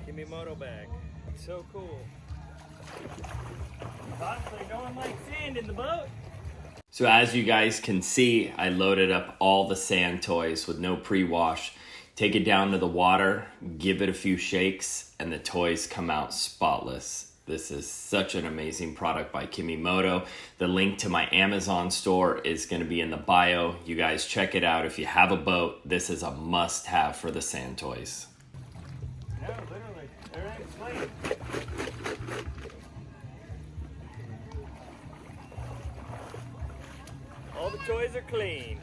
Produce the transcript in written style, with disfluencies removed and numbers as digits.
Kimimoto bag. So cool. Honestly, no one likes sand in the boat. So as you guys can see, I loaded up all the sand toys with no pre-wash. Take it down to the water, give it a few shakes, and the toys come out spotless. This is such an amazing product by Kimimoto. The link to my Amazon store is going to be in the bio. You guys check it out. If you have a boat, this is a must-have for the sand toys. No, literally, everything's clean. All the toys are clean.